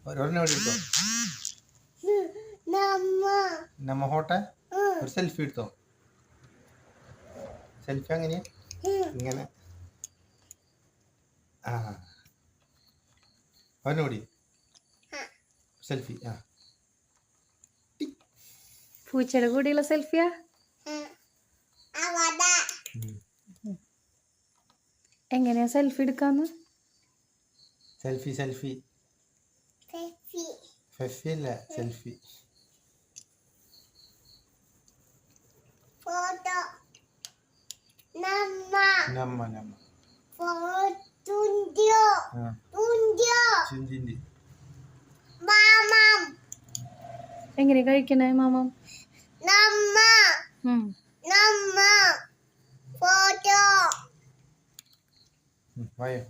ഒരെണ്ണം ഇവിടെ എടുത്തോ. നമ്മ ഹോട്ടെ ഒരു സെൽഫി എടുത്തോ. സെൽഫി അങ്ങനെയാ ഇങ്ങനെ. ആ ഒരെണ്ണോടി സെൽഫി. ആ പൂച്ചയുടെ കൂടെയുള്ള സെൽഫിയാ. എങ്ങനെയാ സെൽഫി എടുക്കാന്ന്? സെൽഫി സെൽഫി ഫെഫി അല്ല സെൽഫി. ഫോട്ടോ നമ്മ ചിന്തിന്റെ എങ്ങനെയാ കഴിക്കണേ മാമം? ഫോട്ടോ വായോ.